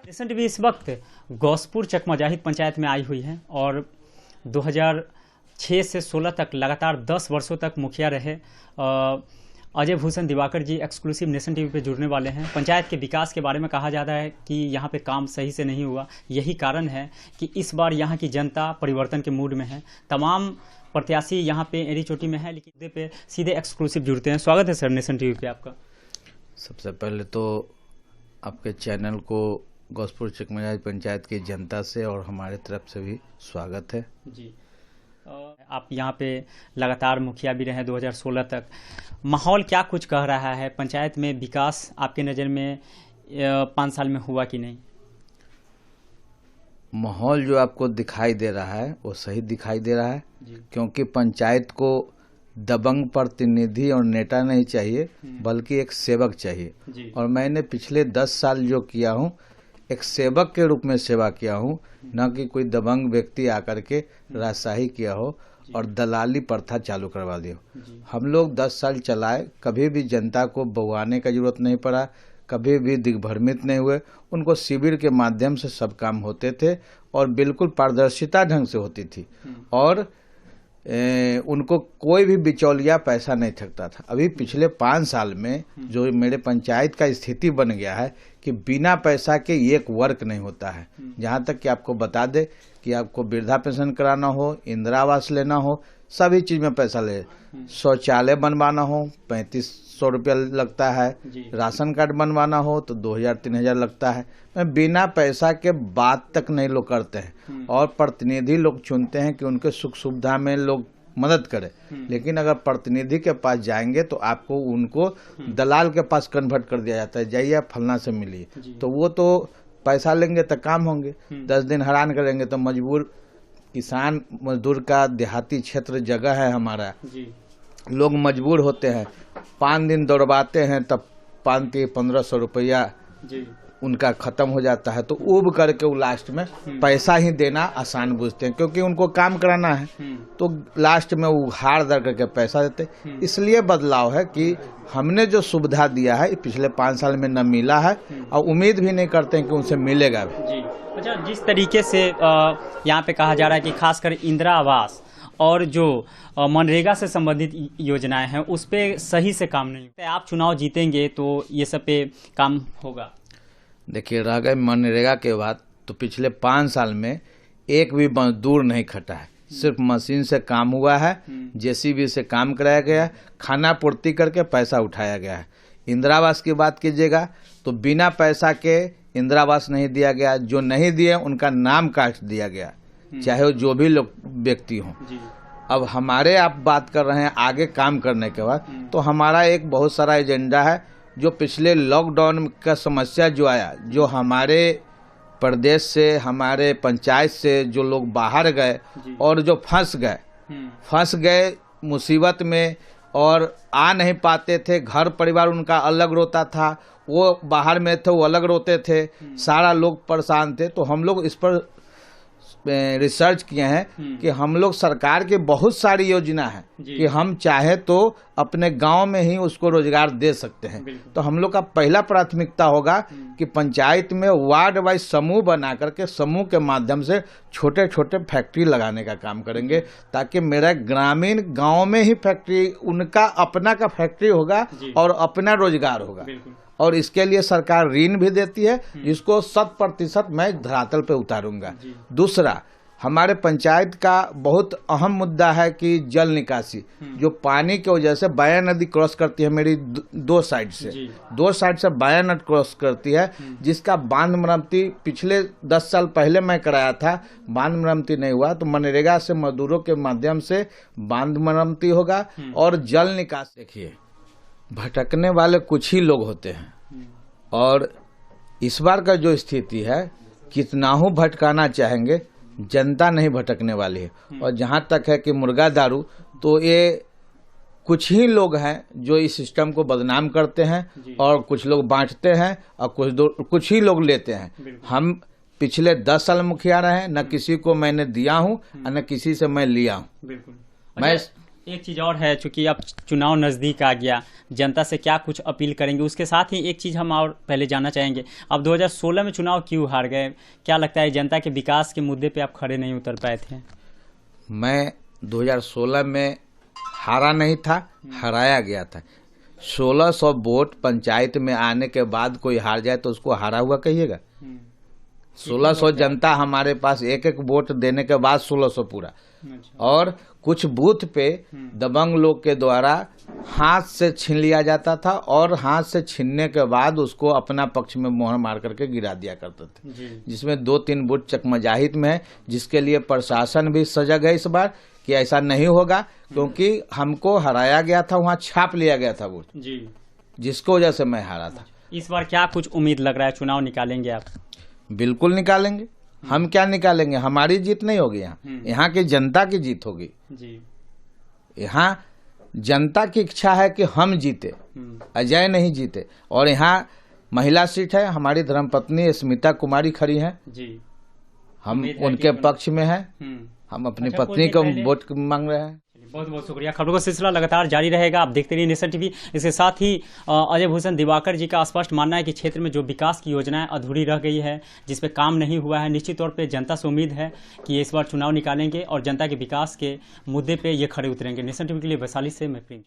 Nation TV इस वक्त गौसपुर चकमाजाहिद पंचायत में आई हुई है और 2006 से 16 तक लगातार 10 वर्षों तक मुखिया रहे अजय भूषण दिवाकर जी एक्सक्लूसिव नेशन टीवी पे जुड़ने वाले हैं। पंचायत के विकास के बारे में कहा जाता है कि यहाँ पे काम सही से नहीं हुआ। यही कारण है कि इस बार यहाँ की जनता परिवर्तन के मूड में है। तमाम प्रत्याशी यहाँ पे एड़ी चोटी में है, लेकिन मुद्दे पे सीधे एक्सक्लूसिव जुड़ते हैं। स्वागत है सर नेशन टीवी पे आपका। सबसे पहले तो आपके चैनल को गौसपुर चकमाजाहिद पंचायत की जनता से और हमारे तरफ से भी स्वागत है जी। आप यहाँ पे लगातार मुखिया भी रहे 2016 तक। माहौल क्या कुछ कह रहा है पंचायत में? विकास आपके नज़र में 5 साल में हुआ कि नहीं? माहौल जो आपको दिखाई दे रहा है वो सही दिखाई दे रहा है, क्योंकि पंचायत को दबंग प्रतिनिधि और नेता नहीं चाहिए, बल्कि एक सेवक चाहिए। और मैंने पिछले 10 साल जो किया हूँ, एक सेवक के रूप में सेवा किया हूँ, न कि कोई दबंग व्यक्ति आकर के राजशाही किया हो और दलाली प्रथा चालू करवा दी हो। हम लोग 10 साल चलाए, कभी भी जनता को बउआने का जरूरत नहीं पड़ा, कभी भी दिग्भ्रमित नहीं हुए। उनको शिविर के माध्यम से सब काम होते थे और बिल्कुल पारदर्शिता ढंग से होती थी और उनको कोई भी बिचौलिया पैसा नहीं ठगता था। अभी पिछले 5 साल में जो मेरे पंचायत का स्थिति बन गया है कि बिना पैसा के एक वर्क नहीं होता है। जहाँ तक कि आपको बता दे कि आपको वृद्धा पेंशन कराना हो, इंदिरा आवास लेना हो, सभी चीज में पैसा ले। शौचालय बनवाना हो 3500 रुपया लगता है, राशन कार्ड बनवाना हो तो 2000-3000 लगता है। बिना पैसा के बात तक नहीं लोग करते हैं और प्रतिनिधि लोग चुनते हैं कि उनके सुख सुविधा में लोग मदद करें। लेकिन अगर प्रतिनिधि के पास जाएंगे तो आपको उनको दलाल के पास कन्वर्ट कर दिया जाता है, जाइए फलना से मिलिए। तो वो तो पैसा लेंगे तो काम होंगे, 10 दिन हैरान करेंगे तो मजबूर किसान मजदूर का देहाती क्षेत्र जगह है हमारा, लोग मजबूर होते हैं। 5 दिन दौड़वाते हैं तब 1500 रुपया उनका खत्म हो जाता है। तो उब करके वो लास्ट में पैसा ही देना आसान बुझते हैं, क्योंकि उनको काम कराना है। तो लास्ट में वो हार दर करके पैसा देते। इसलिए बदलाव है कि हमने जो सुविधा दिया है पिछले 5 साल में न मिला है और उम्मीद भी नहीं करते हैं कि उनसे मिलेगा भी। अच्छा, जिस तरीके से यहाँ पे कहा जा रहा है कि खासकर इंदिरा आवास और जो मनरेगा से संबंधित योजनाएं हैं उस पे सही से काम नहीं होता है। आप चुनाव जीतेंगे तो ये सब पे काम होगा? देखिए, रह गए मनरेगा के बाद, तो पिछले 5 साल में एक भी मजदूर नहीं खटा है। सिर्फ मशीन से काम हुआ है, जेसीबी से काम कराया गया है, खाना पूर्ति करके पैसा उठाया गया है। इंदिरा आवास की बात कीजिएगा तो बिना पैसा के इंदिरा आवास नहीं दिया गया। जो नहीं दिए उनका नाम काट दिया गया, चाहे वो जो भी लोग व्यक्ति हों। अब हमारे आप बात कर रहे हैं आगे काम करने के बाद, तो हमारा एक बहुत सारा एजेंडा है। जो पिछले लॉकडाउन का समस्या जो आया, जो हमारे प्रदेश से, हमारे पंचायत से जो लोग बाहर गए और जो फंस गए मुसीबत में और आ नहीं पाते थे, घर परिवार उनका अलग रोता था, वो बाहर में थे वो अलग रोते थे, सारा लोग परेशान थे। तो हम लोग इस पर रिसर्च किए हैं कि हम लोग सरकार की बहुत सारी योजना है कि हम चाहे तो अपने गांव में ही उसको रोजगार दे सकते हैं। तो हम लोग का पहला प्राथमिकता होगा कि पंचायत में वार्ड वाइज समूह बना करके समूह के माध्यम से छोटे छोटे फैक्ट्री लगाने का काम करेंगे, ताकि मेरा ग्रामीण गांव में ही फैक्ट्री, उनका अपना का फैक्ट्री होगा और अपना रोजगार होगा। और इसके लिए सरकार ऋण भी देती है, जिसको 100% मैं धरातल पे उतारूंगा। दूसरा, हमारे पंचायत का बहुत अहम मुद्दा है कि जल निकासी। जो पानी की वजह से बाया नदी क्रॉस करती है मेरी 2 साइड से बाया नदी क्रॉस करती है, जिसका बांध मरम्मती पिछले 10 साल पहले मैं कराया था, बांध मरम्मती नहीं हुआ। तो मनरेगा से मजदूरों के माध्यम से बांध मरम्मती होगा और जल निकासी। देखिए, भटकने वाले कुछ ही लोग होते हैं और इस बार का जो स्थिति है, कितना ही भटकाना चाहेंगे, जनता नहीं भटकने वाली है। और जहां तक है कि मुर्गा दारू, तो ये कुछ ही लोग हैं जो इस सिस्टम को बदनाम करते हैं और कुछ लोग बांटते हैं और कुछ ही लोग लेते हैं। हम पिछले 10 साल मुखिया रहे, न किसी को मैंने दिया हूं और न किसी से मैं लिया हूं। मैं एक चीज़ और है, चूंकि अब चुनाव नज़दीक आ गया, जनता से क्या कुछ अपील करेंगे? उसके साथ ही एक चीज़ हम और पहले जानना चाहेंगे, अब 2016 में चुनाव क्यों हार गए? क्या लगता है जनता के विकास के मुद्दे पे आप खड़े नहीं उतर पाए थे? मैं 2016 में हारा नहीं था, हराया गया था। 1600 वोट पंचायत में आने के बाद कोई हार जाए तो उसको हारा हुआ कहिएगा? 1600 जनता हमारे पास एक एक वोट देने के बाद 1600 पूरा। और कुछ बूथ पे दबंग लोग के द्वारा हाथ से छीन लिया जाता था और हाथ से छीनने के बाद उसको अपना पक्ष में मोहर मार करके गिरा दिया करते थे, जिसमें 2-3 बूथ चकमजाहित में है, जिसके लिए प्रशासन भी सजग है इस बार कि ऐसा नहीं होगा, क्योंकि हमको हराया गया था, वहाँ छाप लिया गया था वोट, जिसको वजह से मैं हारा था। इस बार क्या कुछ उम्मीद लग रहा है, चुनाव निकालेंगे आप? बिल्कुल निकालेंगे। हम क्या निकालेंगे? हमारी जीत नहीं होगी, यहाँ की जनता की जीत होगी। यहाँ जनता की इच्छा है कि हम जीते, अजय नहीं जीते। और यहाँ महिला सीट है, हमारी धर्मपत्नी स्मिता कुमारी खड़ी हैं, हम उनके पक्ष में हैं, हम अपनी पत्नी को वोट मांग रहे हैं। बहुत बहुत शुक्रिया। खबरों का सिलसिला लगातार जारी रहेगा, आप देखते रहिए नेशन टीवी। इसके साथ ही अजय भूषण दिवाकर जी का स्पष्ट मानना है कि क्षेत्र में जो विकास की योजनाएं अधूरी रह गई है, जिस पे काम नहीं हुआ है, निश्चित तौर पे जनता से उम्मीद है कि इस बार चुनाव निकालेंगे और जनता के विकास के मुद्दे पे ये खड़े उतरेंगे। नेशन टीवी के लिए वैशाली से मैं प्रिंस।